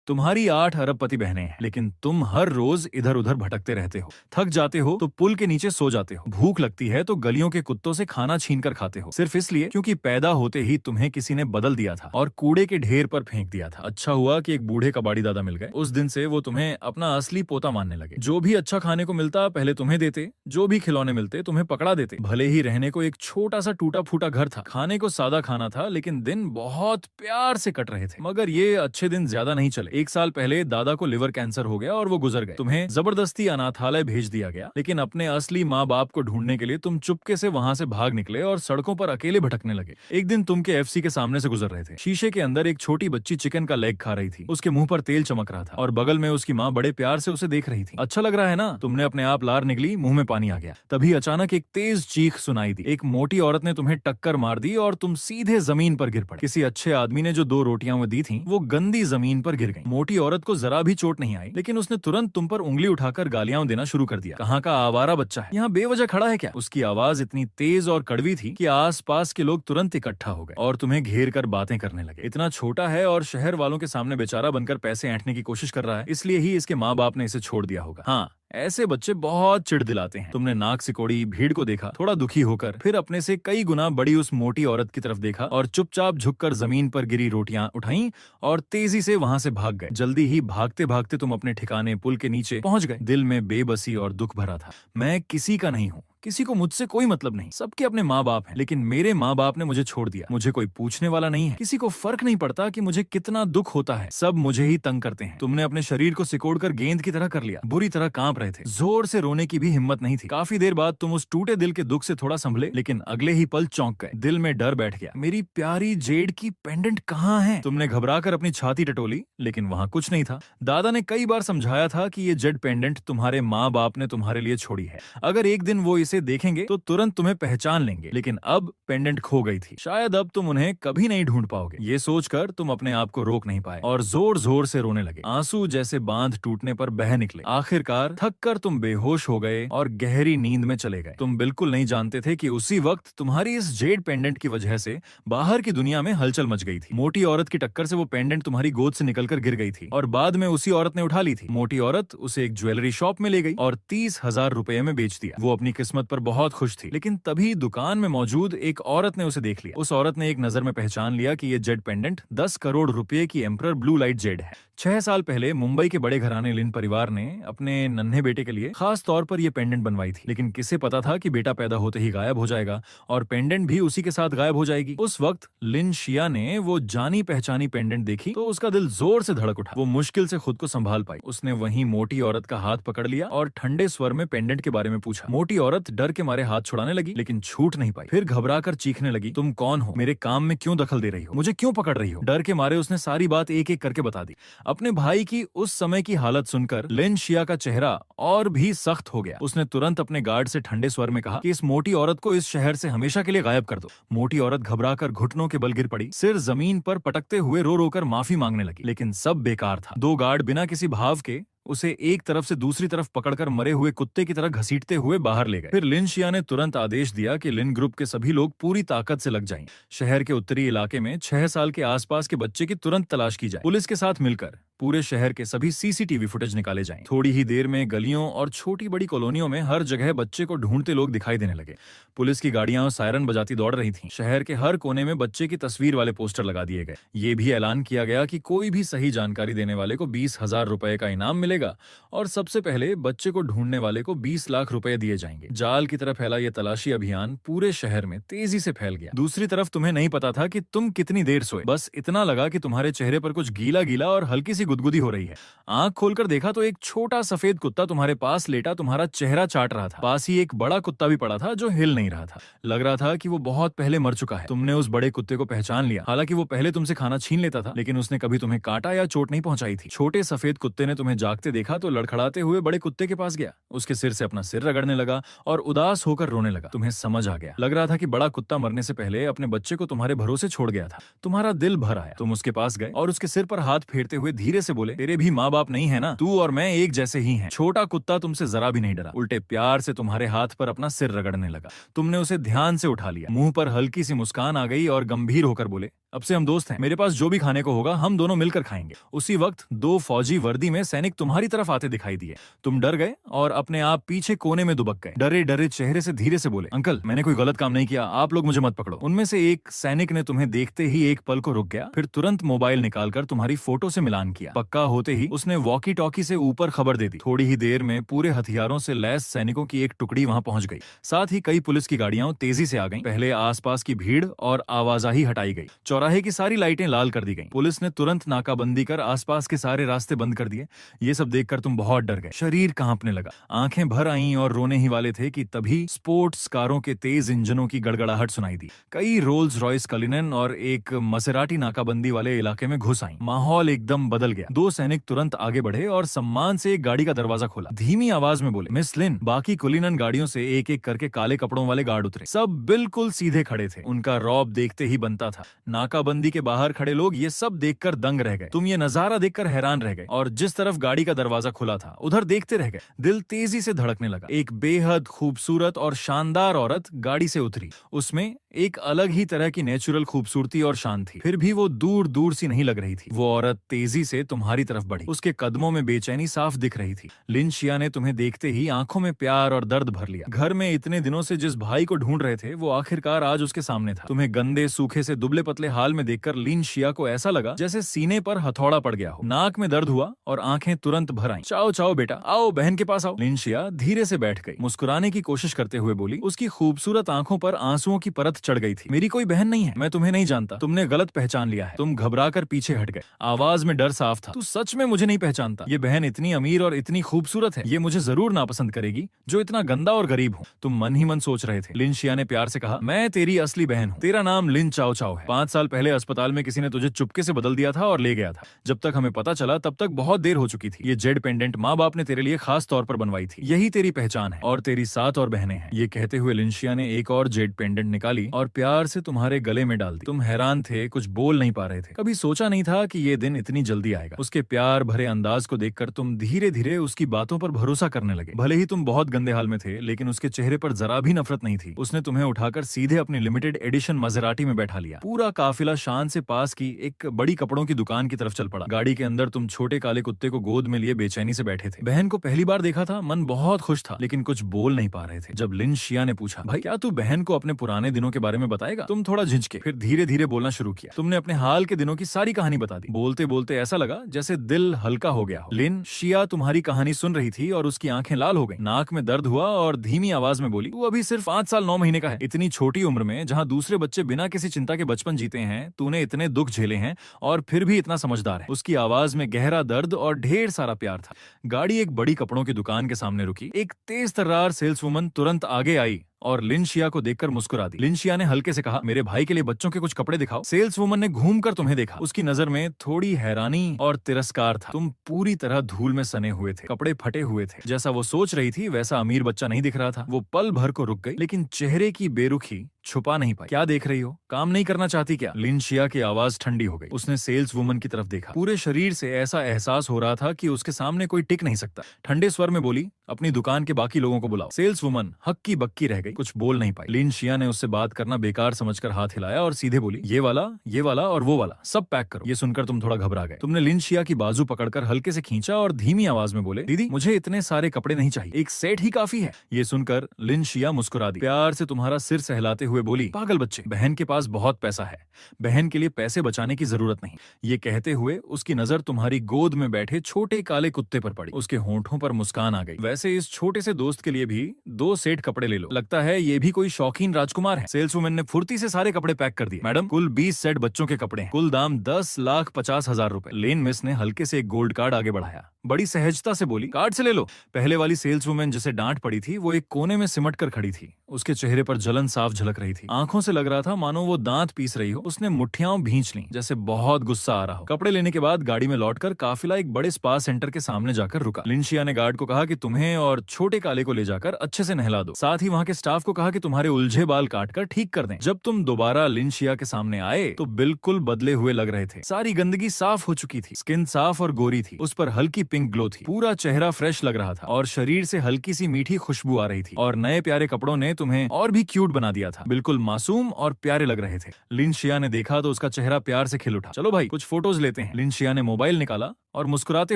तुम्हारी 8 अरबपति बहनें हैं, लेकिन तुम हर रोज इधर उधर भटकते रहते हो। थक जाते हो तो पुल के नीचे सो जाते हो। भूख लगती है तो गलियों के कुत्तों से खाना छीन कर खाते हो, सिर्फ इसलिए क्योंकि पैदा होते ही तुम्हें किसी ने बदल दिया था और कूड़े के ढेर पर फेंक दिया था। अच्छा हुआ कि एक बूढ़े कबाड़ी दादा मिल गए। उस दिन से वो तुम्हें अपना असली पोता मानने लगे। जो भी अच्छा खाने को मिलता पहले तुम्हें देते, जो भी खिलौने मिलते तुम्हें पकड़ा देते। भले ही रहने को एक छोटा सा टूटा फूटा घर था, खाने को सादा खाना था, लेकिन दिन बहुत प्यार से कट रहे थे। मगर ये अच्छे दिन ज्यादा नहीं चले। 1 साल पहले दादा को लिवर कैंसर हो गया और वो गुजर गए। तुम्हें जबरदस्ती अनाथालय भेज दिया गया, लेकिन अपने असली माँ बाप को ढूंढने के लिए तुम चुपके से वहां से भाग निकले और सड़कों पर अकेले भटकने लगे। एक दिन तुम KFC के सामने से गुजर रहे थे। शीशे के अंदर एक छोटी बच्ची चिकन का लेग खा रही थी। उसके मुंह पर तेल चमक रहा था और बगल में उसकी माँ बड़े प्यार से उसे देख रही थी। अच्छा लग रहा है ना? तुमने अपने आप लार निकली, मुंह में पानी आ गया। तभी अचानक एक तेज चीख सुनाई दी। एक मोटी औरत ने तुम्हें टक्कर मार दी और तुम सीधे जमीन पर गिर पड़े। किसी अच्छे आदमी ने जो 2 रोटियां वो दी थी वो गंदी जमीन पर गिर गई। मोटी औरत को जरा भी चोट नहीं आई, लेकिन उसने तुरंत तुम पर उंगली उठाकर गालियां देना शुरू कर दिया। कहाँ का आवारा बच्चा है, यहाँ बेवजह खड़ा है क्या? उसकी आवाज इतनी तेज और कड़वी थी कि आसपास के लोग तुरंत इकट्ठा हो गए और तुम्हें घेर कर बातें करने लगे। इतना छोटा है और शहर वालों के सामने बेचारा बनकर पैसे ऐंठने की कोशिश कर रहा है, इसलिए ही इसके माँ बाप ने इसे छोड़ दिया होगा। हाँ, ऐसे बच्चे बहुत चिढ़ दिलाते हैं। तुमने नाक सिकोड़ी भीड़ को देखा, थोड़ा दुखी होकर, फिर अपने से कई गुना बड़ी उस मोटी औरत की तरफ देखा और चुपचाप झुककर जमीन पर गिरी रोटियां उठाई और तेजी से वहां से भाग गए। जल्दी ही भागते भागते तुम अपने ठिकाने पुल के नीचे पहुंच गए। दिल में बेबसी और दुख भरा था। मैं किसी का नहीं हूँ, किसी को मुझसे कोई मतलब नहीं, सबके अपने माँ बाप हैं, लेकिन मेरे माँ बाप ने मुझे छोड़ दिया। मुझे कोई पूछने वाला नहीं है, किसी को फर्क नहीं पड़ता कि मुझे कितना दुख होता है, सब मुझे ही तंग करते हैं। तुमने अपने शरीर को सिकोड़कर गेंद की तरह कर लिया, बुरी तरह कांप रहे थे, जोर से रोने की भी हिम्मत नहीं थी। काफी देर बाद तुम उस टूटे दिल के दुख से थोड़ा संभले, लेकिन अगले ही पल चौंक गए। दिल में डर बैठ गया। मेरी प्यारी जेड की पेंडेंट कहाँ है? तुमने घबराकर अपनी छाती टटोली, लेकिन वहाँ कुछ नहीं था। दादा ने कई बार समझाया था कि ये जेड पेंडेंट तुम्हारे माँ बाप ने तुम्हारे लिए छोड़ी है। अगर एक दिन वो इसे देखेंगे तो तुरंत तुम्हें पहचान लेंगे, लेकिन अब पेंडेंट खो गई थी। शायद अब तुम उन्हें कभी नहीं ढूंढ पाओगे। ये सोचकर तुम अपने आप को रोक नहीं पाए और जोर जोर से रोने लगे। आंसू जैसे बांध टूटने पर बह निकले। आखिरकार थक कर तुम बेहोश हो गए और गहरी नींद में चले गए। तुम बिल्कुल नहीं जानते थे कि उसी वक्त तुम्हारी इस जेड पेंडेंट की वजह से बाहर की दुनिया में हलचल मच गई थी। मोटी औरत की टक्कर से वो पेंडेंट तुम्हारी गोद से निकलकर गिर गई थी और बाद में उसी औरत ने उठा ली थी। मोटी औरत उसे एक ज्वेलरी शॉप में ले गई और 30,000 रुपए में बेच दिया। वो अपनी किस्मत पर बहुत खुश थी, लेकिन तभी दुकान में मौजूद एक औरत ने उसे देख लिया। उस औरत ने एक नजर में पहचान लिया कि ये जेड पेंडेंट 10 करोड़ रुपए की एम्परर ब्लू लाइट जेड है। 6 साल पहले मुंबई के बड़े घराने लिन परिवार ने अपने नन्हे बेटे के लिए खास तौर पर यह पेंडेंट बनवाई थी, लेकिन किसे पता था कि बेटा पैदा होते ही गायब हो जाएगा और पेंडेंट भी उसी के साथ गायब हो जाएगी। उस वक्त लिन शिया ने वो जानी पहचानी पेंडेंट देखी तो उसका दिल जोर से धड़क उठा। वो मुश्किल से खुद को संभाल पाई। उसने वहीं मोटी औरत का हाथ पकड़ लिया और ठंडे स्वर में पेंडेंट के बारे में पूछा। मोटी औरत डर के मारे हाथ छुड़ाने लगी, लेकिन छूट नहीं पाई। फिर घबराकर चीखने लगी, तुम कौन हो? मेरे काम में क्यों दखल दे रही हो? मुझे क्यों पकड़ रही हो? डर के मारे उसने सारी बात एक एक करके बता दी। अपने भाई की उस समय की हालत सुनकर लिन शिया का चेहरा और भी सख्त हो गया। उसने तुरंत अपने गार्ड से ठंडे स्वर में कहा कि इस मोटी औरत को इस शहर से हमेशा के लिए गायब कर दो। मोटी औरत घबराकर घुटनों के बल गिर पड़ी, सिर जमीन पर पटकते हुए रो रो कर माफी मांगने लगी, लेकिन सब बेकार था। 2 गार्ड बिना किसी भाव के उसे एक तरफ से दूसरी तरफ पकड़कर मरे हुए कुत्ते की तरह घसीटते हुए बाहर ले गए। फिर लिन शिया ने तुरंत आदेश दिया कि लिन ग्रुप के सभी लोग पूरी ताकत से लग जाएं। शहर के उत्तरी इलाके में 6 साल के आसपास के बच्चे की तुरंत तलाश की जाए। पुलिस के साथ मिलकर पूरे शहर के सभी CCTV फुटेज निकाले जाएं। थोड़ी ही देर में गलियों और छोटी बड़ी कॉलोनियों में हर जगह बच्चे को ढूंढते लोग दिखाई देने लगे। पुलिस की गाड़ियां सायरन बजाती दौड़ रही थीं। शहर के हर कोने में बच्चे की तस्वीर वाले पोस्टर लगा दिए गए। ये भी ऐलान किया गया कि कोई भी सही जानकारी देने वाले को 20,000 रुपए का इनाम मिलेगा और सबसे पहले बच्चे को ढूंढने वाले को 20 लाख रुपए दिए जाएंगे। जाल की तरह फैला यह तलाशी अभियान पूरे शहर में तेजी से फैल गया। दूसरी तरफ तुम्हें नहीं पता था कि तुम कितनी देर सोए। बस इतना लगा कि तुम्हारे चेहरे पर कुछ गीला गीला और हल्की सी गुदगुदी हो रही है। आंख खोलकर देखा तो एक छोटा सफेद कुत्ता तुम्हारे पास लेटा तुम्हारा चेहरा चाट रहा था। पास ही एक बड़ा कुत्ता भी पड़ा था जो हिल नहीं रहा था। लग रहा था कि वो बहुत पहले मर चुका है। तुमने उस बड़े कुत्ते को पहचान लिया। हालांकि वो पहले तुमसे खाना छीन लेता था, लेकिन उसने कभी तुम्हें काटा या चोट नहीं पहुंचाई थी। छोटे सफेद कुत्ते ने तुम्हें जागते देखा तो लड़खड़ाते हुए बड़े कुत्ते के पास गया, उसके सिर से अपना सिर रगड़ने लगा और उदास होकर रोने लगा। तुम्हें समझ आ गया। लग रहा था कि बड़ा कुत्ता मरने से पहले अपने बच्चे को तुम्हारे भरोसे छोड़ गया था। तुम्हारा दिल भर आया। तुम उसके पास गए और उसके सिर पर हाथ फेरते हुए धीरे से बोले, तेरे भी माँ बाप नहीं है ना? तू और मैं एक जैसे ही हैं। छोटा कुत्ता तुमसे जरा भी नहीं डरा, उल्टे प्यार से तुम्हारे हाथ पर अपना सिर रगड़ने लगा। तुमने उसे ध्यान से उठा लिया। मुंह पर हल्की सी मुस्कान आ गई और गंभीर होकर बोले, अब से हम दोस्त हैं, मेरे पास जो भी खाने को होगा हम दोनों मिलकर खाएंगे। उसी वक्त दो फौजी वर्दी में सैनिक तुम्हारी तरफ आते दिखाई दिए। तुम डर गए और अपने आप पीछे कोने में दुबक गए। डरे डरे चेहरे से धीरे से बोले, अंकल मैंने कोई गलत काम नहीं किया, आप लोग मुझे मत पकड़ो। उनमें से एक सैनिक ने तुम्हें देखते ही एक पल को रुक गया, फिर तुरंत मोबाइल निकालकर तुम्हारी फोटो से मिलान किया। पक्का होते ही उसने वॉकी टॉकी से ऊपर खबर दे दी। थोड़ी ही देर में पूरे हथियारों से लैस सैनिकों की एक टुकड़ी वहां पहुंच गई। साथ ही कई पुलिस की गाड़ियां तेजी से आ गईं। पहले आसपास की भीड़ और आवाजाही हटाई गई। चौराहे की सारी लाइटें लाल कर दी गईं। पुलिस ने तुरंत नाकाबंदी कर आसपास के सारे रास्ते बंद कर दिए। ये सब देखकर तुम बहुत डर गए, शरीर कांपने लगा, आंखें भर आईं और रोने ही वाले थे कि तभी स्पोर्ट्स कारों के तेज इंजनों की गड़गड़ाहट सुनाई दी। कई रोल्स रॉयस कलिनन और एक मसेराटी नाकाबंदी वाले इलाके में घुस आई। माहौल एकदम बदल गया। दो सैनिक तुरंत आगे बढ़े और सम्मान से एक गाड़ी का दरवाजा खोला। धीमी आवाज में बोले, मिस लिन। बाकी कुलिनन गाड़ियों से एक एक करके काले कपड़ों वाले गार्ड उतरे। सब बिल्कुल सीधे खड़े थे। उनका रौब देखते ही बनता था। नाकाबंदी के बाहर खड़े लोग ये सब देखकर दंग रह गए। तुम ये नजारा देखकर हैरान रह गए और जिस तरफ गाड़ी का दरवाजा खुला था उधर देखते रह गए। दिल तेजी से धड़कने लगा। एक बेहद खूबसूरत और शानदार औरत गाड़ी से उतरी। उसमें एक अलग ही तरह की नेचुरल खूबसूरती और शान थी। फिर भी वो दूर दूर सी नहीं लग रही थी। वो औरत तेजी से तुम्हारी तरफ बढ़ी। उसके कदमों में बेचैनी साफ दिख रही थी। लिन शिया ने तुम्हें देखते ही आंखों में प्यार और दर्द भर लिया। घर में इतने दिनों से जिस भाई को ढूंढ रहे थे वो आखिरकार आज उसके सामने था। तुम्हें गंदे सूखे से दुबले पतले हाल में देखकर लिन शिया को ऐसा लगा जैसे सीने पर हथौड़ा पड़ गया हो। नाक में दर्द हुआ और आंखें तुरंत भर आईं। चाओ चाओ बेटा, आओ बहन के पास आओ। लिन शिया धीरे से बैठ गई। मुस्कुराने की कोशिश करते हुए बोली। उसकी खूबसूरत आंखों पर आंसुओं की परत चढ़ गई थी। मेरी कोई बहन नहीं है, मैं तुम्हें नहीं जानता, तुमने गलत पहचान लिया है। तुम घबराकर पीछे हट गए। आवाज में डर साफ था। तू सच में मुझे नहीं पहचानता? ये बहन इतनी अमीर और इतनी खूबसूरत है, ये मुझे जरूर नापसंद करेगी जो इतना गंदा और गरीब हूँ। तुम मन ही मन सोच रहे थे। लिन शिया ने प्यार से कहा, मैं तेरी असली बहन हूँ। तेरा नाम लिन चाओ चाओ है। 5 साल पहले अस्पताल में किसी ने तुझे चुपके से बदल दिया था और ले गया था। जब तक हमें पता चला तब तक बहुत देर हो चुकी थी। ये जेड पेंडेंट माँ बाप ने तेरे लिए खास तौर पर बनवाई थी। यही तेरी पहचान है और तेरी 7 और बहनें हैं। ये कहते हुए लिन शिया ने एक और जेड पेंडेंट निकाली और प्यार से तुम्हारे गले में डाल दी। तुम हैरान थे, कुछ बोल नहीं पा रहे थे। कभी सोचा नहीं था कि ये दिन इतनी जल्दी आएगा। उसके प्यार भरे अंदाज को देखकर तुम धीरे धीरे उसकी बातों पर भरोसा करने लगे। भले ही तुम बहुत गंदे हाल में थे, लेकिन उसके चेहरे पर जरा भी नफरत नहीं थी। उसने तुम्हें उठाकर सीधे अपनी लिमिटेड एडिशन मजेराटी में बैठा लिया। पूरा काफिला शान से पास की एक बड़ी कपड़ों की दुकान की तरफ चल पड़ा। गाड़ी के अंदर तुम छोटे काले कुत्ते को गोद में लिए बेचैनी से बैठे थे। बहन को पहली बार देखा था, मन बहुत खुश था, लेकिन कुछ बोल नहीं पा रहे थे। जब लिन शिया ने पूछा, भाई क्या तू बहन को अपने पुराने दिनों के बारे में बताएगा? तुम थोड़ा झिझके, फिर धीरे धीरे बोलना शुरू किया। तुमने अपने हाल के दिनों की सारी कहानी बता दी। बोलते बोलते ऐसा लगा जैसे दिल हल्का हो गया हो। लिन शिया तुम्हारी कहानी सुन रही थी और उसकी आंखें लाल हो गई। नाक में दर्द हुआ और धीमी आवाज में बोली, तू अभी सिर्फ 5 साल 9 महीने का है। इतनी छोटी उम्र में जहाँ दूसरे बच्चे बिना किसी चिंता के बचपन जीते हैं, तूने इतने दुख झेले हैं और फिर भी इतना समझदार है। उसकी आवाज में गहरा दर्द और ढेर सारा प्यार था। गाड़ी एक बड़ी कपड़ों की दुकान के सामने रुकी। एक तेज तर्रार सेल्सवुमन तुरंत आगे आई और लिन शिया को देखकर मुस्कुरा दी। लिन शिया ने हल्के से कहा, मेरे भाई के लिए बच्चों के कुछ कपड़े दिखाओ। सेल्सवुमन ने घूमकर तुम्हें देखा। उसकी नजर में थोड़ी हैरानी और तिरस्कार था। तुम पूरी तरह धूल में सने हुए थे, कपड़े फटे हुए थे। जैसा वो सोच रही थी वैसा अमीर बच्चा नहीं दिख रहा था। वो पल भर को रुक गई, लेकिन चेहरे की बेरुखी छुपा नहीं पाई। क्या देख रही हो? काम नहीं करना चाहती क्या? लिन शिया की आवाज ठंडी हो गई। उसने सेल्स वुमन की तरफ देखा। पूरे शरीर से ऐसा एहसास हो रहा था कि उसके सामने कोई टिक नहीं सकता। ठंडे स्वर में बोली, अपनी दुकान के बाकी लोगों को बुलाओ। सेल्स वुमन हक्की बक्की रह गई, कुछ बोल नहीं पाई। लिन शिया ने उससे बात करना बेकार समझकर हाथ हिलाया और सीधे बोली, ये वाला और वो वाला सब पैक करो। ये सुनकर तुम थोड़ा घबरा गए। तुमने लिन शिया की बाजू पकड़कर हल्के से खींचा और धीमी आवाज में बोले, दीदी मुझे इतने सारे कपड़े नहीं चाहिए, एक सेट ही काफी है। ये सुनकर लिन शिया मुस्कुरा दी। प्यार से तुम्हारा सिर सहलाते हुए बोली, पागल बच्चे, बहन के पास बहुत पैसा है, बहन के लिए पैसे बचाने की जरूरत नहीं। ये कहते हुए उसकी नजर तुम्हारी गोद में बैठे छोटे काले कुत्ते पर पड़ी। उसके होंठों पर मुस्कान आ गई। वैसे इस छोटे से दोस्त के लिए भी 2 सेट कपड़े ले लो, लगता है ये भी कोई शौकीन राजकुमार है। सेल्सवुमन ने फुर्ती से सारे कपड़े पैक कर दिए। मैडम, कुल 20 सेट बच्चों के कपड़े हैं, कुल दाम 10,50,000 रुपए। लेन मिस ने हल्के से एक गोल्ड कार्ड आगे बढ़ाया। बड़ी सहजता से बोली, कार्ड से ले लो। पहले वाली सेल्सवुमन जिसे डांट पड़ी थी वो एक कोने में सिमट कर खड़ी थी। उसके चेहरे पर जलन साफ झलक रही थी। आंखों से लग रहा था मानो वो दांत पीस रही हो। उसने मुट्ठियां भींच ली जैसे बहुत गुस्सा आ रहा हो। कपड़े लेने के बाद गाड़ी में लौटकर काफिला एक बड़े स्पा सेंटर के सामने जाकर रुका। लिन शिया ने गार्ड को कहा कि तुम्हें और छोटे काले को ले जाकर अच्छे से नहला दो। साथ ही वहाँ के स्टाफ को कहा कि तुम्हारे उलझे बाल काटकर ठीक कर दें। जब तुम दोबारा लिन शिया के सामने आए तो बिल्कुल बदले हुए लग रहे थे। सारी गंदगी साफ हो चुकी थी, स्किन साफ और गोरी थी, उस पर हल्की पिंक ग्लो थी, पूरा चेहरा फ्रेश लग रहा था और शरीर से हल्की सी मीठी खुशबू आ रही थी और नए प्यारे कपड़ों ने तुम्हें और भी क्यूट बना दिया था। बिल्कुल मासूम और प्यारे लग रहे थे। लिन शिया ने देखा तो उसका चेहरा प्यार से खिल उठा। चलो भाई कुछ फोटोज लेते हैं। लिन शिया ने मोबाइल निकाला और मुस्कुराते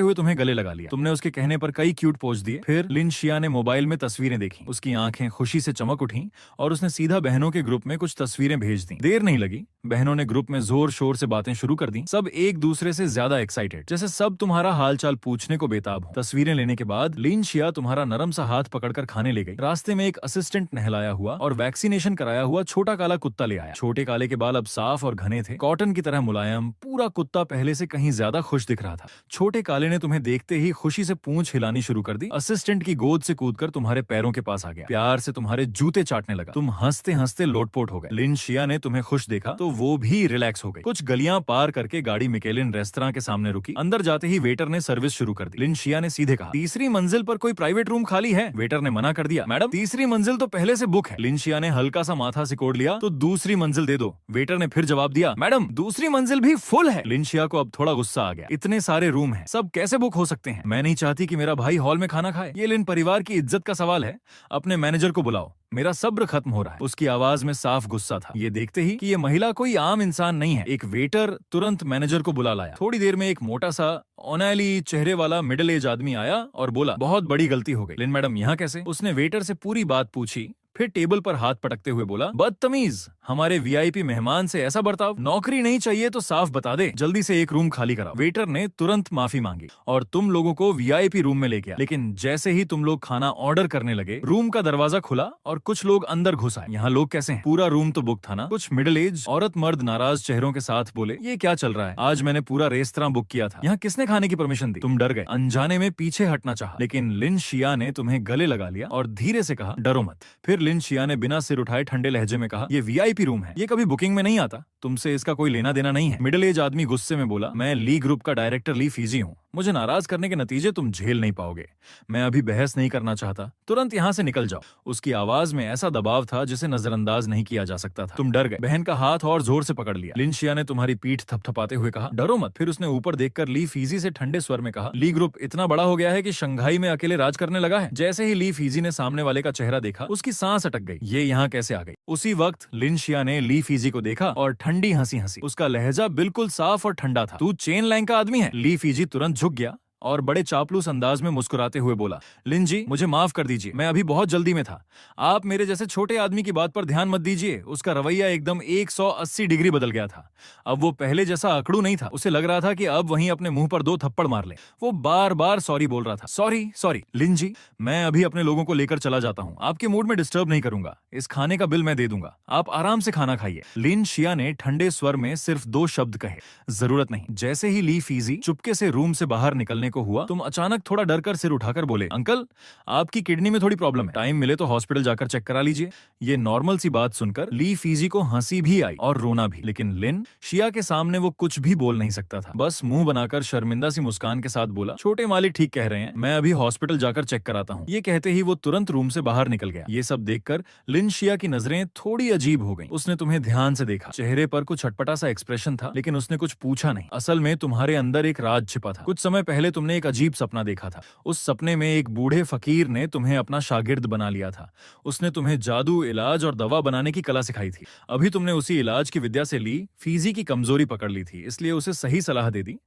हुए तुम्हें गले लगा लिया। तुमने उसके कहने पर कई क्यूट पोज दिए। फिर लिन शिया ने मोबाइल में तस्वीरें देखी। उसकी आंखें खुशी से चमक उठी और उसने सीधा बहनों के ग्रुप में कुछ तस्वीरें भेज दी। देर नहीं लगी, बहनों ने ग्रुप में जोर शोर से बातें शुरू कर दी। सब एक दूसरे से ज्यादा एक्साइटेड, जैसे सब तुम्हारा हालचाल पूछने को बेताब हो। तस्वीरें लेने के बाद लिन शिया तुम्हारा नरम सा हाथ पकड़कर खाने ले गई। रास्ते में एक असिस्टेंट नहलाया हुआ और वैक्सीनेशन कराया हुआ छोटा काला कुत्ता ले आया। छोटे काले के बाल अब साफ और घने थे, कॉटन की तरह मुलायम। पूरा कुत्ता पहले से कहीं ज्यादा खुश दिख रहा था। छोटे काले ने तुम्हें देखते ही खुशी से पूंछ हिलानी शुरू कर दी। असिस्टेंट की गोद से कूदकर तुम्हारे पैरों के पास आ गया। प्यार से तुम्हारे जूते चाटने लगा। तुम हंसते हंसते लोटपोट हो गए। लिन शिया ने तुम्हें खुश देखा तो वो भी रिलैक्स हो गई। कुछ गलियां पार करके गाड़ी मिकेलिन रेस्तरां के सामने रुकी। अंदर जाते ही वेटर ने सर्विस शुरू कर दी। लिन शिया ने सीधे कहा, तीसरी मंजिल पर कोई प्राइवेट रूम खाली है? वेटर ने मना कर दिया। मैडम तीसरी मंजिल तो पहले से बुक है। लिन शिया ने हल्का सा माथा सिकोड़ लिया। तो दूसरी मंजिल दे दो। वेटर ने फिर जवाब दिया, मैडम दूसरी मंजिल भी फुल है। लिन शिया को अब थोड़ा गुस्सा आ गया। इतने सारे रूम हैं, सब कैसे बुक हो सकते हैं? मैं नहीं चाहती कि मेरा भाई हॉल में खाना खाए। ये लिन परिवार की इज्जत का सवाल है। अपने मैनेजर को बुलाओ, मेरा सब्र खत्म हो रहा है। उसकी आवाज में साफ गुस्सा था। ये देखते ही कि ये महिला कोई आम इंसान नहीं है, एक वेटर तुरंत मैनेजर को बुला लाया। थोड़ी देर में एक मोटा सा ओनैली चेहरे वाला मिडिल एज आदमी आया और बोला, बहुत बड़ी गलती हो गई। लिन मैडम यहाँ कैसे? उसने वेटर से पूरी बात पूछी, फिर टेबल पर हाथ पटकते हुए बोला, बदतमीज, हमारे वीआईपी मेहमान से ऐसा बर्ताव? नौकरी नहीं चाहिए तो साफ बता दे, जल्दी से एक रूम खाली कराओ। वेटर ने तुरंत माफी मांगी और तुम लोगों को वीआईपी रूम में ले गया। लेकिन जैसे ही तुम लोग खाना ऑर्डर करने लगे, रूम का दरवाजा खुला और कुछ लोग अंदर घुस आए। यहाँ लोग कैसे हैं? पूरा रूम तो बुक था ना? कुछ मिडिल एज औरत मर्द नाराज चेहरों के साथ बोले, ये क्या चल रहा है? आज मैंने पूरा रेस्तरां बुक किया था, यहाँ किसने खाने की परमिशन दी? तुम डर गए, अनजाने में पीछे हटना चाहा, लेकिन लिन शिया ने तुम्हें गले लगा लिया और धीरे से कहा, डरो मत। फिर लिन शिया ने बिना सिर उठाए ठंडे लहजे में कहा, ये वीआईपी रूम है, ये कभी बुकिंग में नहीं आता, तुमसे इसका कोई लेना देना नहीं है। मिडिल एज आदमी गुस्से में बोला, मैं ली ग्रुप का डायरेक्टर ली फीजी हूँ, मुझे नाराज करने के नतीजे तुम झेल नहीं पाओगे। मैं अभी बहस नहीं करना चाहता, तुरंत यहाँ से निकल जाओ। उसकी आवाज में ऐसा दबाव था जिसे नजरअंदाज नहीं किया जा सकता था। तुम डर गए। बहन का हाथ और जोर से पकड़ लिया। लिन शिया ने तुम्हारी पीठ थपथपाते हुए कहा, डरो मत। फिर उसने ऊपर देखकर ली फीजी से ठंडे स्वर में कहा, ली ग्रुप इतना बड़ा हो गया है कि शंघाई में अकेले राज करने लगा है। जैसे ही ली फीजी ने सामने वाले का चेहरा देखा, उसकी सांस अटक गई। ये यहाँ कैसे आ गई? उसी वक्त लिन शिया ने ली फीजी को देखा और ठंडी हंसी हंसी। उसका लहजा बिल्कुल साफ और ठंडा था। तू चेन लैंग का आदमी है? ली फीजी तुरंत झुक गया और बड़े चापलूस अंदाज में मुस्कुराते हुए बोला, लिन जी मुझे माफ कर दीजिए, मैं अभी बहुत जल्दी में था। आप मेरे जैसे छोटे आदमी की बात पर ध्यान मत दीजिए। उसका रवैया एकदम 180 डिग्री बदल गया था। अब वो पहले जैसा अकड़ू नहीं था। उसे लग रहा था कि अब वहीं अपने मुंह पर 2 थप्पड़ मार ले। वो बार बार सॉरी बोल रहा था। सॉरी सॉरी लिन जी, मैं अभी अपने लोगों को लेकर चला जाता हूँ, आपके मूड में डिस्टर्ब नहीं करूंगा। इस खाने का बिल मैं दे दूंगा, आप आराम से खाना खाइए। लिन शिया ने ठंडे स्वर में सिर्फ 2 शब्द कहे, जरूरत नहीं। जैसे ही ली फीजी चुपके से रूम से बाहर निकलने को हुआ, तुम अचानक थोड़ा डरकर सिर उठाकर बोले, अंकल आपकी किडनी में थोड़ी प्रॉब्लम है, टाइम मिले तो हॉस्पिटल जाकर चेक करा लीजिए। ये नॉर्मल सी बात सुनकर ली फीजी को हंसी भी आई और रोना भी, लेकिन लिन शिया के सामने वो कुछ भी बोल नहीं सकता था। बस मुंह बनाकर शर्मिंदा सी मुस्कान के साथ बोला, छोटे मालिक ठीक कह रहे हैं, मैं अभी हॉस्पिटल जाकर चेक कराता हूँ। ये कहते ही वो तुरंत रूम से बाहर निकल गया। ये सब देखकर लिन शिया की नजरें थोड़ी अजीब हो गईं। उसने तुम्हें ध्यान से देखा। चेहरे पर कुछ अटपटा सा एक्सप्रेशन था, लेकिन उसने कुछ पूछा नहीं। असल में तुम्हारे अंदर एक राज छिपा था। कुछ समय पहले तुमने एक अजीब सपना देखा था। उस सपने में एक बूढ़े फकीर ने तुम्हें अपना शागिर्द बना लिया था। उसने तुम्हें जादू, इलाज और दवा बनाने की कला सिखाई थी। अभी तुमने उसी इलाज की विद्या से ली फीजी की कमजोरी पकड़ ली थी, इसलिए उसे सही सलाह दे दी।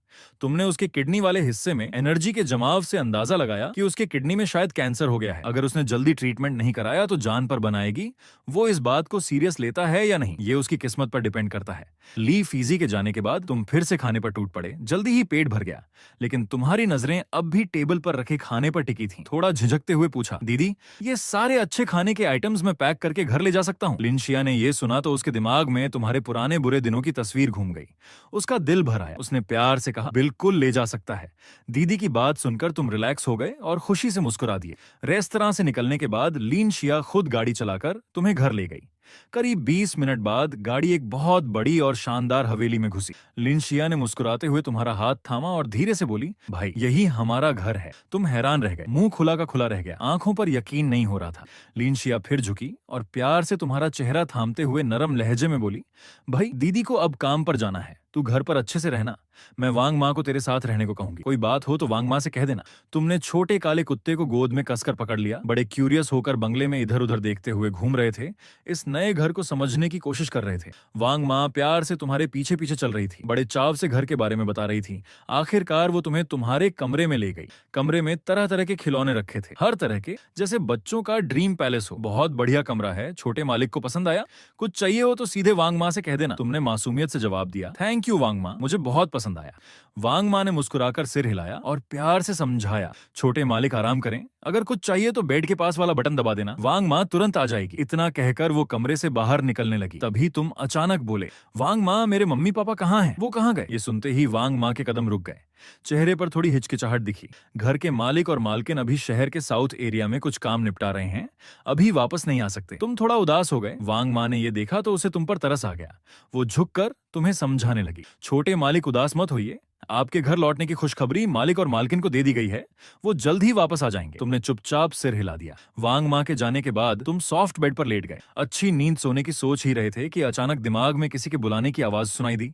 तुमने उसके किडनी वाले हिस्से में एनर्जी के जमाव से अंदाजा लगाया कि उसके किडनी में शायद कैंसर हो गया है। अगर उसने जल्दी ट्रीटमेंट नहीं कराया तो जान पर बनाएगी। वो इस बात को सीरियस लेता है या नहीं, ये उसकी किस्मत पर डिपेंड करता है। ली फीजी के जाने के बाद तुम फिर से खाने पर टूट पड़े। जल्दी ही पेट भर गया, लेकिन तुम्हारी नजरें अब भी टेबल पर रखे खाने पर टिकी थी। थोड़ा झिझकते हुए पूछा, दीदी ये सारे अच्छे खाने के आइटम्स मैं पैक करके घर ले जा सकता हूँ? लिन शिया ने ये सुना तो उसके दिमाग में तुम्हारे पुराने बुरे दिनों की तस्वीर घूम गई। उसका दिल भर आया। उसने प्यार से कहा, बिल्कुल ले जा सकता है। दीदी की बात सुनकर तुम रिलैक्स हो गए और खुशी से मुस्कुरा दिए। रेस्तरां से निकलने के बाद लिन शिया खुद गाड़ी चलाकर तुम्हें घर ले गई। करीब 20 मिनट बाद गाड़ी एक बहुत बड़ी और शानदार हवेली में घुसी। लिन शिया ने मुस्कुराते हुए तुम्हारा हाथ थामा और धीरे से बोली, भाई यही हमारा घर है। तुम हैरान रह गए, मुंह खुला का खुला रह गया, आंखों पर यकीन नहीं हो रहा था। लिन शिया फिर झुकी और प्यार से तुम्हारा चेहरा थामते हुए नरम लहजे में बोली, भाई दीदी को अब काम पर जाना है, तू घर पर अच्छे से रहना, मैं वांग माँ को तेरे साथ रहने को कहूंगी। कोई बात हो तो वांग माँ से कह देना। तुमने छोटे काले कुत्ते को गोद में कसकर पकड़ लिया। बड़े क्यूरियस होकर बंगले में इधर उधर देखते हुए घूम रहे थे, इस नए घर को समझने की कोशिश कर रहे थे। वांग माँ प्यार से तुम्हारे पीछे पीछे चल रही थी, बड़े चाव से घर के बारे में बता रही थी। आखिरकार वो तुम्हें तुम्हारे कमरे में ले गई। कमरे में तरह तरह के खिलौने रखे थे, हर तरह के, जैसे बच्चों का ड्रीम पैलेस हो। बहुत बढ़िया कमरा है, छोटे मालिक को पसंद आया? कुछ चाहिए हो तो सीधे वांग माँ से कह देना। तुमने मासूमियत से जवाब दिया, थैंक यू वांग माँ, मुझे बहुत पसंद आया। वांग माँ ने मुस्कुराकर सिर हिलाया और प्यार से समझाया, छोटे मालिक आराम करें, अगर कुछ चाहिए तो बेड के पास वाला बटन दबा देना, वांग माँ तुरंत आ जाएगी। इतना कहकर वो कमरे से बाहर निकलने लगी। तभी तुम अचानक बोले, वांग माँ मेरे मम्मी पापा कहाँ हैं? वो कहाँ गए? ये सुनते ही वांग माँ के कदम रुक गए। चेहरे पर थोड़ी हिचकिचाहट दिखी। घर के मालिक और मालकिन अभी शहर के साउथ एरिया में कुछ काम निपटा रहे हैं, अभी वापस नहीं आ सकते। तुम थोड़ा उदास हो गए। वांग माँ ने ये देखा तो उसे तुम पर तरस आ गया। वो झुककर तुम्हें समझाने लगी, छोटे मालिक उदास मत होइए, आपके घर लौटने की खुशखबरी मालिक और मालकिन को दे दी गई है, वो जल्द ही वापस आ जाएंगे। तुमने चुपचाप सिर हिला दिया। वांग माँ के जाने के बाद तुम सॉफ्ट बेड पर लेट गए। अच्छी नींद सोने की सोच ही रहे थे कि अचानक दिमाग में किसी के बुलाने की आवाज सुनाई दी।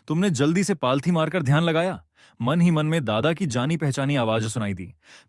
तुमने जल्दी से पालथी मारकर ध्यान लगाया। मन ही मन में दादा की जानी पहचानी आवाज सुनाई दी,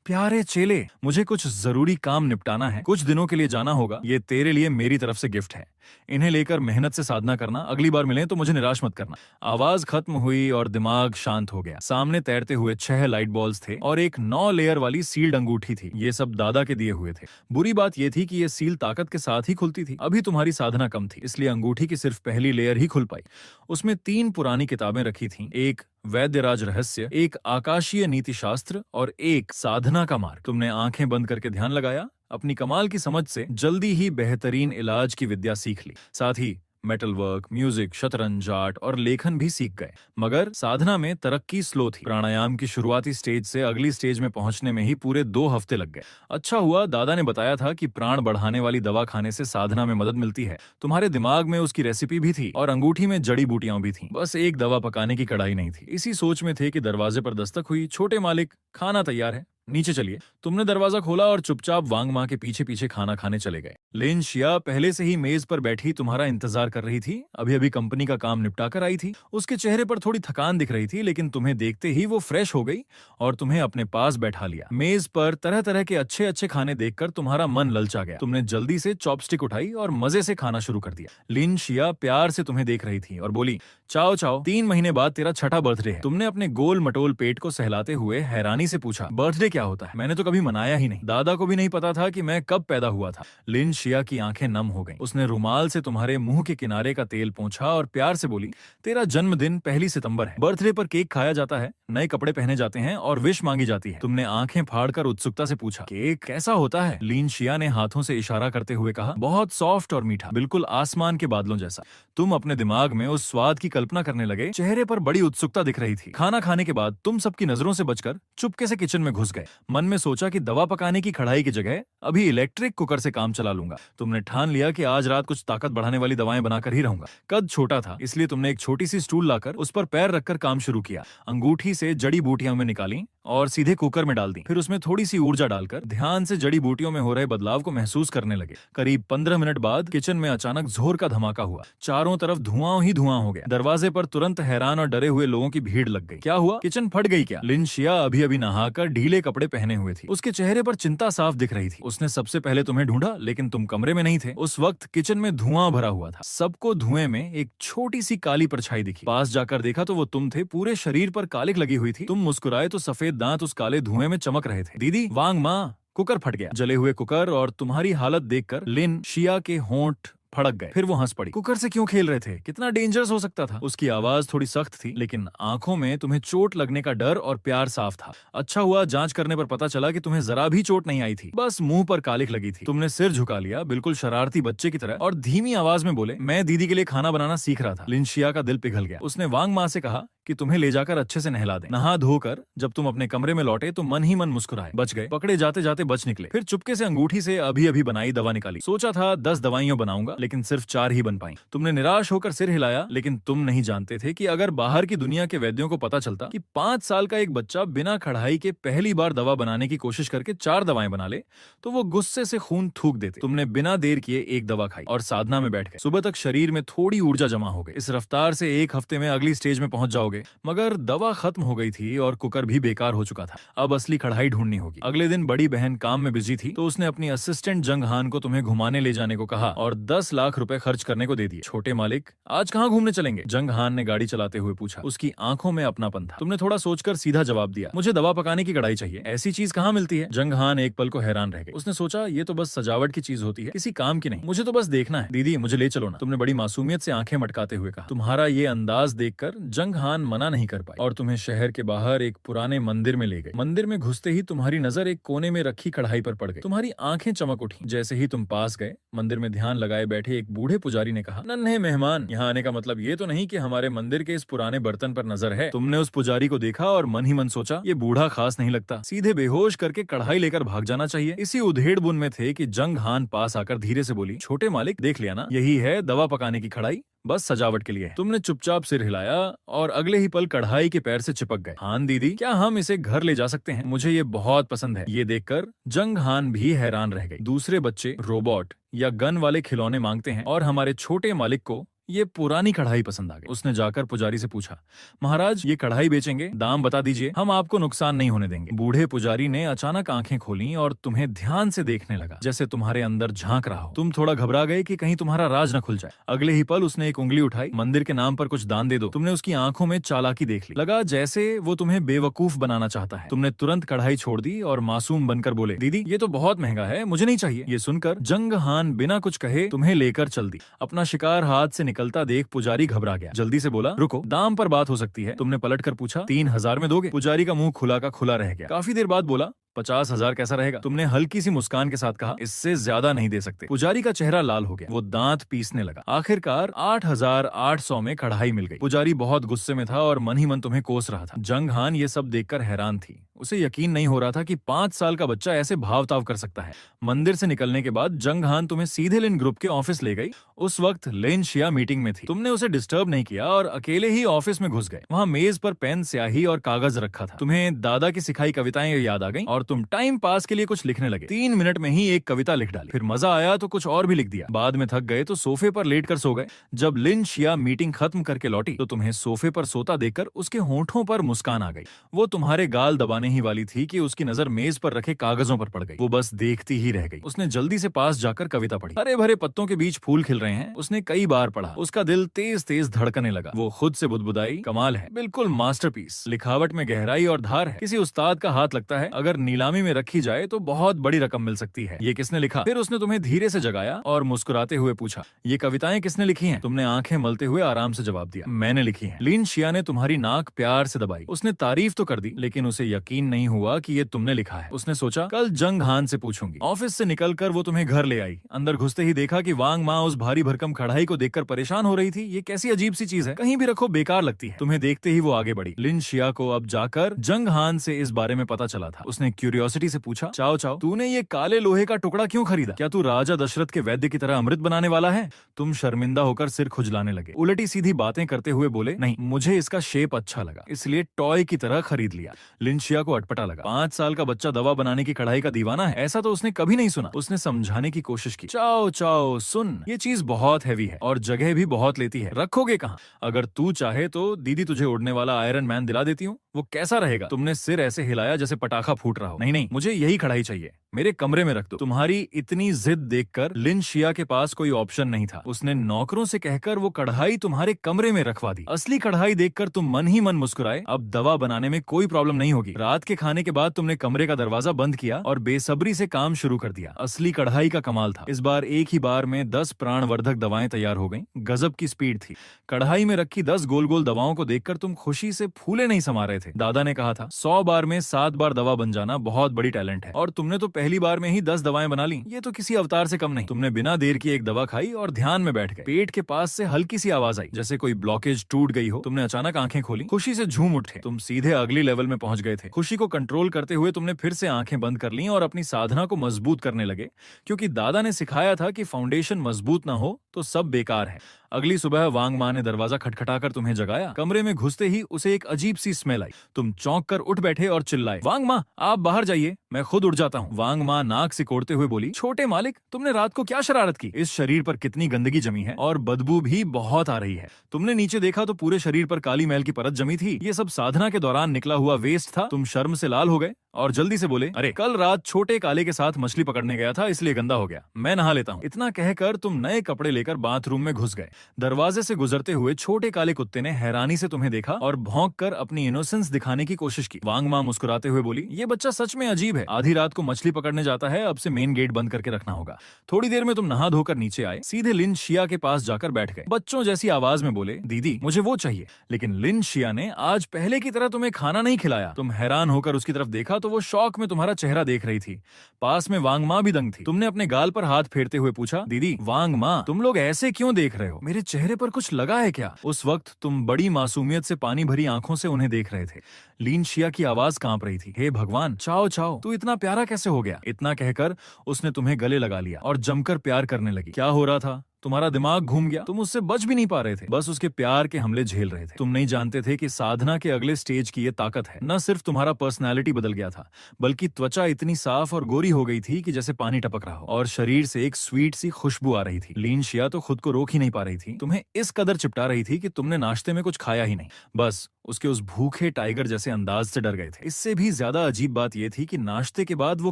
प्यारे चेले, मुझे कुछ जरूरी काम निपटाना है, कुछ दिनों के लिए जाना होगा, ये तेरे लिए मेरी तरफ से गिफ्ट है, इन्हें लेकर मेहनत से साधना करना, अगली बार मिलें तो मुझे निराश मत करना। आवाज खत्म हुई और दिमाग शांत हो गया। सामने तैरते हुए 6 लाइट बॉल्स थे और एक 9 लेयर वाली सील्ड अंगूठी थी। ये सब दादा के दिए हुए थे। बुरी बात यह थी कि ये सील ताकत के साथ ही खुलती थी। अभी तुम्हारी साधना कम थी, इसलिए अंगूठी की सिर्फ पहली लेयर ही खुल पाई। उसमें 3 पुरानी किताबें रखी थीं, एक वैद्यराज रहस्य, एक आकाशीय नीति शास्त्र और एक साधना का मार्ग। तुमने आंखें बंद करके ध्यान लगाया। अपनी कमाल की समझ से जल्दी ही बेहतरीन इलाज की विद्या सीख ली। साथ ही मेटल वर्क, म्यूजिक, शतरंज, आर्ट और लेखन भी सीख गए। मगर साधना में तरक्की स्लो थी। प्राणायाम की शुरुआती स्टेज से अगली स्टेज में पहुंचने में ही पूरे 2 हफ्ते लग गए। अच्छा हुआ दादा ने बताया था कि प्राण बढ़ाने वाली दवा खाने से साधना में मदद मिलती है। तुम्हारे दिमाग में उसकी रेसिपी भी थी और अंगूठी में जड़ी बूटियां भी थीं। बस एक दवा पकाने की कढ़ाई नहीं थी। इसी सोच में थे कि दरवाजे पर दस्तक हुई। छोटे मालिक, खाना तैयार है, नीचे चलिए। तुमने दरवाजा खोला और चुपचाप वांग माँ के पीछे पीछे खाना खाने चले गए। लिन शिया पहले से ही मेज पर बैठी तुम्हारा इंतजार कर रही थी। अभी अभी कंपनी का काम निपटा कर आई थी। उसके चेहरे पर थोड़ी थकान दिख रही थी, लेकिन तुम्हें देखते ही वो फ्रेश हो गई और तुम्हें अपने पास बैठा लिया। मेज पर तरह तरह के अच्छे अच्छे खाने देखकर तुम्हारा मन ललचा गया। तुमने जल्दी से चॉपस्टिक उठाई और मजे से खाना शुरू कर दिया। लिन शिया प्यार से तुम्हें देख रही थी और बोली, चाओ चाओ, 3 महीने बाद तेरा छठा बर्थडे है। तुमने अपने गोल मटोल पेट को सहलाते हुए हैरानी से पूछा, बर्थडे क्या होता है? मैंने तो कभी मनाया ही नहीं। दादा को भी नहीं पता था कि मैं कब पैदा हुआ था। लिन शिया की आंखें नम हो गईं। उसने रुमाल से तुम्हारे मुंह के किनारे का तेल पोंछा और प्यार से बोली, तेरा जन्मदिन 1 सितंबर है। बर्थडे पर केक खाया जाता है, नए कपड़े पहने जाते हैं और विश मांगी जाती है। तुमने आंखें फाड़कर उत्सुकता से पूछा, केक कैसा होता है? लिन शिया ने हाथों से इशारा करते हुए कहा, बहुत सॉफ्ट और मीठा, बिल्कुल आसमान के बादलों जैसा। तुम अपने दिमाग में उस स्वाद की कल्पना करने लगे। चेहरे पर बड़ी उत्सुकता दिख रही थी। खाना खाने के बाद तुम सबकी नजरों से बचकर चुपके से किचन में घुस गए। मन में सोचा कि दवा पकाने की कढ़ाई की जगह अभी इलेक्ट्रिक कुकर से काम चला लूंगा। तुमने ठान लिया कि आज रात कुछ ताकत बढ़ाने वाली दवाएं बनाकर ही रहूंगा। कद छोटा था, इसलिए तुमने एक छोटी सी स्टूल लाकर उस पर पैर रखकर काम शुरू किया। अंगूठी से जड़ी बूटियां में निकाली और सीधे कुकर में डाल दी। फिर उसमें थोड़ी सी ऊर्जा डालकर ध्यान से जड़ी बूटियों में हो रहे बदलाव को महसूस करने लगे। करीब 15 मिनट बाद किचन में अचानक जोर का धमाका हुआ। चारों तरफ धुआं ही धुआं हो गया। दरवाजे पर तुरंत हैरान और डरे हुए लोगों की भीड़ लग गई। क्या हुआ? किचन फट गई क्या? लिन शिया अभी अभी नहाकर ढीले कपड़े पहने हुए थी। उसके चेहरे पर चिंता साफ दिख रही थी। उसने सबसे पहले तुम्हें ढूंढा, लेकिन तुम कमरे में नहीं थे। उस वक्त किचन में धुआं भरा हुआ था। सबको धुएं में एक छोटी सी काली परछाई दिखी। पास जाकर देखा तो वो तुम थे। पूरे शरीर पर कालिक लगी हुई थी। तुम मुस्कुराए तो सफेद दांत उस काले धुएं में चमक रहे थे। दीदी, वांग माँ, कुकर फट गया। जले हुए कुकर और तुम्हारी हालत देखकर लिन शिया के होंठ फड़क गए। फिर वो हंस पड़ी। कुकर से क्यों खेल रहे थे? कितना डेंजरस हो सकता था? उसकी आवाज थोड़ी सख्त थी, लेकिन आंखों में तुम्हें चोट लगने का डर और प्यार साफ था। अच्छा हुआ जांच करने पर पता चला कि तुम्हें जरा भी चोट नहीं आई थी, बस मुंह पर कालिक लगी थी। तुमने सिर झुका लिया, बिल्कुल शरारती बच्चे की तरह, और धीमी आवाज में बोले, मैं दीदी के लिए खाना बनाना सीख रहा था। लिन शिया का दिल पिघल गया। उसने वांग माँ से कहा कि तुम्हें ले जाकर अच्छे से नहला दें। नहा धोकर जब तुम अपने कमरे में लौटे तो मन ही मन मुस्कुराए। बच गए। पकड़े जाते जाते बच निकले। फिर चुपके से अंगूठी से अभी अभी बनाई दवा निकाली। सोचा था 10 दवाइयां बनाऊंगा, लेकिन सिर्फ 4 ही बन पाई। तुमने निराश होकर सिर हिलाया, लेकिन तुम नहीं जानते थे कि अगर बाहर की दुनिया के वैद्यों को पता चलता कि 5 साल का एक बच्चा बिना कढ़ाई के पहली बार दवा बनाने की कोशिश करके 4 दवाएं बना ले, तो वो गुस्से से खून थूक देते। तुमने बिना देर किए एक दवा खाई और साधना में बैठ गए। सुबह तक शरीर में थोड़ी ऊर्जा जमा हो गई। इस रफ्तार से 1 हफ्ते में अगली स्टेज में पहुंच जाओगे। मगर दवा खत्म हो गई थी और कुकर भी बेकार हो चुका था। अब असली कढ़ाई ढूंढनी होगी। अगले दिन बड़ी बहन काम में बिजी थी, तो उसने अपनी असिस्टेंट जंग हान को तुम्हें घुमाने ले जाने को कहा और 10 लाख रुपए खर्च करने को दे दिए। छोटे मालिक, आज कहाँ घूमने चलेंगे? जंग हान ने गाड़ी चलाते हुए पूछा। उसकी आंखों में अपनापन था। तुमने थोड़ा सोचकर सीधा जवाब दिया, मुझे दवा पकाने की कढ़ाई चाहिए। ऐसी चीज कहाँ मिलती है? जंग हान एक पल को हैरान रह गई। उसने सोचा, ये तो बस सजावट की चीज होती है, किसी काम की नहीं। मुझे तो बस देखना है। दीदी, मुझे ले चलो ना। तुमने बड़ी मासूमियत से आंखें मटकाते हुए कहा। तुम्हारा ये अंदाज देखकर जंग हान मना नहीं कर पाई और तुम्हें शहर के बाहर एक पुराने मंदिर में ले गए। मंदिर में घुसते ही तुम्हारी नजर एक कोने में रखी कढ़ाई पर पड़ गई। तुम्हारी आंखें चमक उठी। जैसे ही तुम पास गए, मंदिर में ध्यान लगाए बैठे एक बूढ़े पुजारी ने कहा, नन्हे मेहमान, यहाँ आने का मतलब ये तो नहीं कि हमारे मंदिर के इस पुराने बर्तन पर नजर है। तुमने उस पुजारी को देखा और मन ही मन सोचा, ये बूढ़ा खास नहीं लगता, सीधे बेहोश करके कढ़ाई लेकर भाग जाना चाहिए। इसी उधेड़ बुन में थे कि जंग हान पास आकर धीरे से बोली, छोटे मालिक, देख लिया ना, यही है दवा पकाने की कढ़ाई, बस सजावट के लिए है। तुमने चुपचाप सिर हिलाया और अगले ही पल कढ़ाई के पैर से चिपक गए। हान दीदी, क्या हम इसे घर ले जा सकते हैं? मुझे ये बहुत पसंद है। ये देखकर जंग हान भी हैरान रह गई। दूसरे बच्चे रोबोट या गन वाले खिलौने मांगते हैं और हमारे छोटे मालिक को ये पुरानी कढ़ाई पसंद आ गई। उसने जाकर पुजारी से पूछा, महाराज, ये कढ़ाई बेचेंगे? दाम बता दीजिए, हम आपको नुकसान नहीं होने देंगे। बूढ़े पुजारी ने अचानक आंखें खोली और तुम्हें ध्यान से देखने लगा, जैसे तुम्हारे अंदर झांक रहा हो। तुम थोड़ा घबरा गए कि कहीं तुम्हारा राज न खुल जाए। अगले ही पल उसने एक उंगली उठाई, मंदिर के नाम पर कुछ दान दे दो। तुमने उसकी आंखों में चालाकी देख ली। लगा जैसे वो तुम्हें बेवकूफ बनाना चाहता है। तुमने तुरंत कढ़ाई छोड़ दी और मासूम बनकर बोले, दीदी, ये तो बहुत महंगा है, मुझे नहीं चाहिए। ये सुनकर जंग हान बिना कुछ कहे तुम्हें लेकर चल दी। अपना शिकार हाथ से निकलता देख पुजारी घबरा गया। जल्दी से बोला, रुको, दाम पर बात हो सकती है। तुमने पलटकर पूछा, 3,000 में दोगे? पुजारी का मुंह खुला का खुला रह गया। काफी देर बाद बोला, 50,000 कैसा रहेगा? तुमने हल्की सी मुस्कान के साथ कहा, इससे ज्यादा नहीं दे सकते। पुजारी का चेहरा लाल हो गया। वो दांत पीसने लगा। आखिरकार 8,800 में कढ़ाई मिल गई। पुजारी बहुत गुस्से में था और मन ही मन तुम्हें कोस रहा था। जंग हान ये सब देखकर हैरान थी। उसे यकीन नहीं हो रहा था कि 5 साल का बच्चा ऐसे भाव ताव कर सकता है। मंदिर से निकलने के बाद जंग हान तुम्हें सीधे लिन ग्रुप के ऑफिस ले गई। उस वक्त लिन शिया मीटिंग में थी। तुमने उसे डिस्टर्ब नहीं किया और अकेले ही ऑफिस में घुस गए। वहाँ मेज पर पेन, स्याही और कागज रखा था। तुम्हें दादा की सिखाई कविताएं याद आ गईं और तुम टाइम पास के लिए कुछ लिखने लगे। 3 मिनट में ही एक कविता लिख डाली। फिर मजा आया तो कुछ और भी लिख दिया। बाद में थक गए तो सोफे पर लेट कर सो गए। जब लिन शिया मीटिंग खत्म करके लौटी तो तुम्हें सोफे पर सोता देखकर उसके होंठों पर मुस्कान आ गई। वो तुम्हारे गाल दबाने ही वाली थी कि उसकी नजर मेज पर रखे कागजों पर पड़ गई। वो बस देखती ही रह गई। उसने जल्दी से पास जाकर कविता पढ़ी। हरे भरे पत्तों के बीच फूल खिल रहे हैं। उसने कई बार पढ़ा। उसका दिल तेज तेज धड़कने लगा। वो खुद से बुदबुदाई, कमाल है, बिल्कुल मास्टरपीस। लिखावट में गहराई और धार है। किसी उस्ताद का हाथ लगता है। अगर नीलामी में रखी जाए तो बहुत बड़ी रकम मिल सकती है। ये किसने लिखा? फिर उसने तुम्हें धीरे से जगाया और मुस्कुराते हुए पूछा, ये कविताएं किसने लिखी हैं? तुमने आंखें मलते हुए आराम से जवाब दिया, मैंने लिखी हैं। लिन शिया ने तुम्हारी नाक प्यार से दबाई। उसने तारीफ तो कर दी, लेकिन उसे यकीन नहीं हुआ कि ये तुमने लिखा है। उसने सोचा, कल जंग हान से पूछूंगी। ऑफिस से निकलकर वो तुम्हें घर ले आई। अंदर घुसते ही देखा कि वांग माँ उस भारी भरकम कढ़ाई को देखकर परेशान हो रही थी। ये कैसी अजीब सी चीज है, कहीं भी रखो बेकार लगती है। तुम्हें देखते ही वो आगे बढ़ी। लिन शिया को अब जाकर जंग हान से इस बारे में पता चला था। उसने क्यूरियोसिटी से पूछा, चाओ चाओ, तूने ये काले लोहे का टुकड़ा क्यों खरीदा? क्या तू राजा दशरथ के वैद्य की तरह अमृत बनाने वाला है? तुम शर्मिंदा होकर सिर खुजलाने लगे। उलटी सीधी बातें करते हुए बोले, नहीं, मुझे इसका शेप अच्छा लगा, इसलिए टॉय की तरह खरीद लिया। लिन शिया को अटपटा लगा। 5 साल का बच्चा दवा बनाने की कढ़ाई का दीवाना है, ऐसा तो उसने कभी नहीं सुना। उसने समझाने की कोशिश की, चाओ चाओ, सुन, ये चीज बहुत हैवी है और जगह भी बहुत लेती है, रखोगे कहाँ? अगर तू चाहे तो दीदी तुझे उड़ने वाला आयरन मैन दिला देती हूँ। वो कैसा रहेगा? तुमने सिर ऐसे हिलाया जैसे पटाखा फूट रहा हो। नहीं नहीं, मुझे यही कढ़ाई चाहिए, मेरे कमरे में रख दो। तुम्हारी इतनी जिद देखकर लिन शिया के पास कोई ऑप्शन नहीं था। उसने नौकरों से कहकर वो कढ़ाई तुम्हारे कमरे में रखवा दी। असली कढ़ाई देखकर तुम मन ही मन मुस्कुराए। अब दवा बनाने में कोई प्रॉब्लम नहीं होगी। रात के खाने के बाद तुमने कमरे का दरवाजा बंद किया और बेसब्री से काम शुरू कर दिया। असली कढ़ाई का कमाल था। इस बार एक ही बार में 10 प्राणवर्धक दवाएं तैयार हो गईं। गजब की स्पीड थी। कढ़ाई में रखी 10 गोल गोल दवाओं को देखकर तुम खुशी से फूले नहीं समा रहे थे। दादा ने कहा था, 100 बार में 7 बार दवा बन जाना बहुत बड़ी टैलेंट है, और तुमने तो पहली बार में ही 10 दवाएं बना ली। ये तो किसी अवतार से कम नहीं। तुमने बिना देर किए एक दवा खाई और ध्यान में बैठ गए। पेट के पास से हल्की सी आवाज आई, जैसे कोई ब्लॉकेज टूट गई हो। तुमने अचानक आंखें खोली, खुशी से झूम उठे। तुम सीधे अगली लेवल में पहुंच गए थे। खुशी को कंट्रोल करते हुए तुमने फिर से आंखें बंद कर ली और अपनी साधना को मजबूत करने लगे, क्योंकि दादा ने सिखाया था कि फाउंडेशन मजबूत ना हो तो सब बेकार है। अगली सुबह वांग माँ ने दरवाजा खटखटाकर तुम्हें जगाया। कमरे में घुसते ही उसे एक अजीब सी स्मेल आई। तुम चौंक कर उठ बैठे और चिल्लाए, वांग माँ आप बाहर जाइए, मैं खुद उठ जाता हूँ। वांग माँ नाक सिकोड़ते हुए बोली, छोटे मालिक तुमने रात को क्या शरारत की? इस शरीर पर कितनी गंदगी जमी है और बदबू भी बहुत आ रही है। तुमने नीचे देखा तो पूरे शरीर पर काली मैल की परत जमी थी। ये सब साधना के दौरान निकला हुआ वेस्ट था। तुम शर्म से लाल हो गए और जल्दी से बोले, अरे कल रात छोटे काले के साथ मछली पकड़ने गया था इसलिए गंदा हो गया, मैं नहा लेता हूँ। इतना कहकर तुम नए कपड़े लेकर बाथरूम में घुस गए। दरवाजे से गुजरते हुए छोटे काले कुत्ते ने हैरानी से तुम्हें देखा और भौंक कर अपनी इनोसेंस दिखाने की कोशिश की। वांग माँ मुस्कुराते हुए बोली, ये बच्चा सच में अजीब है, आधी रात को मछली पकड़ने जाता है, अब से मेन गेट बंद करके रखना होगा। थोड़ी देर में तुम नहा धोकर नीचे आए, सीधे लिन शिया के पास जाकर बैठ गए। बच्चों जैसी आवाज में बोले, दीदी मुझे वो चाहिए। लेकिन लिन शिया ने आज पहले की तरह तुम्हें खाना नहीं खिलाया। तुम हैरान होकर उसकी तरफ देखा तो वो शौक में तुम्हारा चेहरा देख रही थी। पास में वांग माँ भी दंग थी। तुमने अपने गाल पर हाथ फेरते हुए पूछा, दीदी वांग माँ तुम लोग ऐसे क्यों देख रहे हो? मेरे चेहरे पर कुछ लगा है क्या? उस वक्त तुम बड़ी मासूमियत से पानी भरी आंखों से उन्हें देख रहे थे। लीन शिया की आवाज कांप रही थी, हे भगवान चाओ चाओ तू इतना प्यारा कैसे हो गया? इतना कहकर उसने तुम्हें गले लगा लिया और जमकर प्यार करने लगी। क्या हो रहा था? तुम्हारा दिमाग घूम गया? तुम उससे बच भी नहीं पा रहे थे, बस उसके प्यार के हमले झेल रहे थे। तुम नहीं जानते थे कि साधना के अगले स्टेज की ये ताकत है। न सिर्फ तुम्हारा पर्सनालिटी बदल गया था, बल्कि त्वचा इतनी साफ और गोरी हो गई थी कि जैसे पानी टपक रहा हो, और शरीर से एक स्वीट सी खुशबू आ रही थी। लीन शिया तो खुद को रोक ही नहीं पा रही थी। तुम्हें इस कदर चिपटा रही थी कि तुमने नाश्ते में कुछ खाया ही नहीं, बस उसके उस भूखे टाइगर जैसे अंदाज से डर गए थे। इससे भी ज्यादा अजीब बात यह थी कि नाश्ते के बाद वो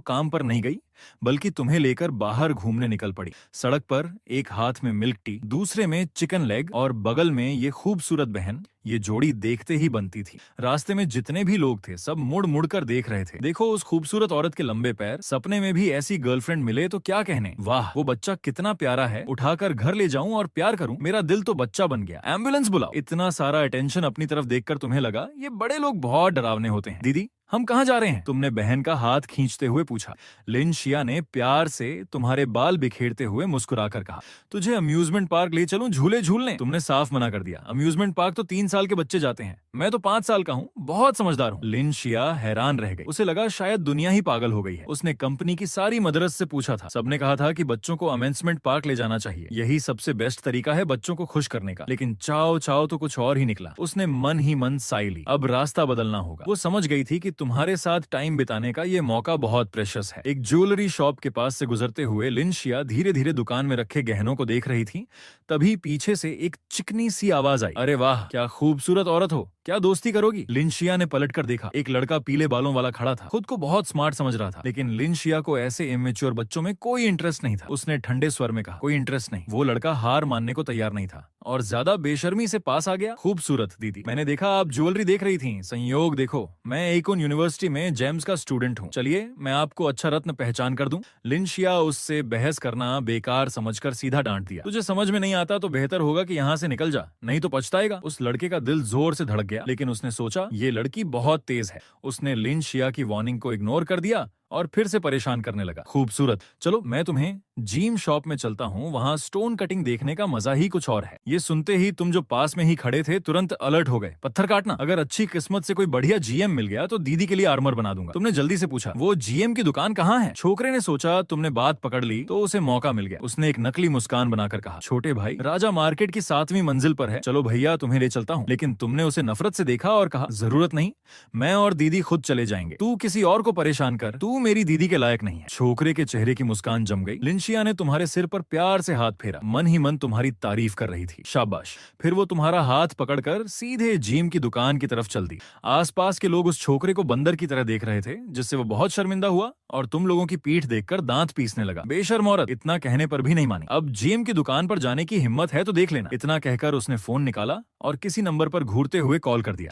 काम पर नहीं गई, बल्कि तुम्हें लेकर बाहर घूमने निकल पड़ी। सड़क पर एक हाथ में मिल्क टी, दूसरे में चिकन लेग और बगल में ये खूबसूरत बहन। ये जोड़ी देखते ही बनती थी। रास्ते में जितने भी लोग थे सब मुड़ मुड़ कर देख रहे थे। देखो उस खूबसूरत औरत के लंबे पैर, सपने में भी ऐसी गर्लफ्रेंड मिले तो क्या कहने। वाह वो बच्चा कितना प्यारा है, उठाकर घर ले जाऊं और प्यार करूं, मेरा दिल तो बच्चा बन गया। एम्बुलेंस बुलाओ। इतना सारा अटेंशन अपनी तरफ देखकर तुम्हें लगा ये बड़े लोग बहुत डरावने होते हैं। दीदी हम कहाँ जा रहे हैं? तुमने बहन का हाथ खींचते हुए पूछा। लिन शिया ने प्यार से तुम्हारे बाल बिखेरते हुए मुस्कुराकर कहा, तुझे अम्यूजमेंट पार्क ले चलूं झूले झूलने? तुमने साफ मना कर दिया। अम्यूजमेंट पार्क तो 3 साल के बच्चे जाते हैं, मैं तो 5 साल का हूँ, बहुत समझदार हूँ। लिन शिया हैरान रह गई। उसे लगा शायद दुनिया ही पागल हो गई है। उसने कंपनी की सारी मदरस से पूछा था, सबने कहा था कि बच्चों को अमेंसमेंट पार्क ले जाना चाहिए, यही सबसे बेस्ट तरीका है बच्चों को खुश करने का। लेकिन चाओ चाओ तो कुछ और ही निकला। उसने मन ही मन साई ली, अब रास्ता बदलना होगा। वो समझ गई थी कि तुम्हारे साथ टाइम बिताने का ये मौका बहुत प्रेशियस है। एक ज्वेलरी शॉप के पास से गुजरते हुए लिन शिया धीरे धीरे दुकान में रखे गहनों को देख रही थी। तभी पीछे से एक चिकनी सी आवाज आई, अरे वाह क्या खूबसूरत औरत हो, क्या दोस्ती करोगी? लिन शिया ने पलट कर देखा। एक लड़का पीले बालों वाला खड़ा था। खुद को बहुत स्मार्ट समझ रहा था, लेकिन लिन शिया को ऐसे इमेच्योर बच्चों में कोई इंटरेस्ट नहीं था। उसने ठंडे स्वर में कहा, कोई इंटरेस्ट नहीं। वो लड़का हार मानने को तैयार नहीं था और ज्यादा बेशर्मी से पास आ गया। खूबसूरत दीदी, मैंने देखा आप ज्वेलरी देख रही थी। संयोग देखो मैं एकोन यूनिवर्सिटी में जेम्स का स्टूडेंट हूँ, चलिए मैं आपको अच्छा रत्न पहचान कर दूं। लिन शिया उससे बहस करना बेकार समझकर सीधा डांट दिया, तुझे समझ में नहीं आता तो बेहतर होगा कि यहाँ से निकल जा, नहीं तो पछताएगा। उस लड़के का दिल जोर से धड़क गया, लेकिन उसने सोचा ये लड़की बहुत तेज है। उसने लिन शिया की वार्निंग को इग्नोर कर दिया और फिर से परेशान करने लगा। खूबसूरत, चलो मैं तुम्हें जिम शॉप में चलता हूँ, वहाँ स्टोन कटिंग देखने का मजा ही कुछ और है। ये सुनते ही तुम जो पास में ही खड़े थे तुरंत अलर्ट हो गए। पत्थर काटना, अगर अच्छी किस्मत से कोई बढ़िया जीएम मिल गया तो दीदी के लिए आर्मर बना दूंगा। तुमने जल्दी से पूछा, वो जीएम की दुकान कहाँ है? छोकरे ने सोचा तुमने बात पकड़ ली तो उसे मौका मिल गया। उसने एक नकली मुस्कान बनाकर कहा, छोटे भाई राजा मार्केट की 7वीं मंजिल पर है, चलो भैया तुम्हें ले चलता हूँ। लेकिन तुमने उसे नफरत से देखा और कहा, जरूरत नहीं, मैं और दीदी खुद चले जाएंगे, तू किसी और को परेशान कर, तू मेरी दीदी के लायक नहीं है। छोकरे के चेहरे की मुस्कान जम गई। लिन शिया ने तुम्हारे सिर पर प्यार से हाथ फेरा, मन ही मन तुम्हारी तारीफ कर रही थी। शाबाश। फिर वो तुम्हारा हाथ पकड़कर सीधे जिम की दुकान की तरफ चल दी। आसपास के लोग उस छोकरे को बंदर की तरह देख रहे थे, जिससे वो बहुत शर्मिंदा हुआ और तुम लोगों की पीठ देखकर दांत पीसने लगा। बेशर्म औरत, इतना कहने पर भी नहीं मानी। अब जिम की दुकान पर जाने की हिम्मत है तो देख लेना। इतना कहकर उसने फोन निकाला और किसी नंबर पर घूरते हुए कॉल कर दिया।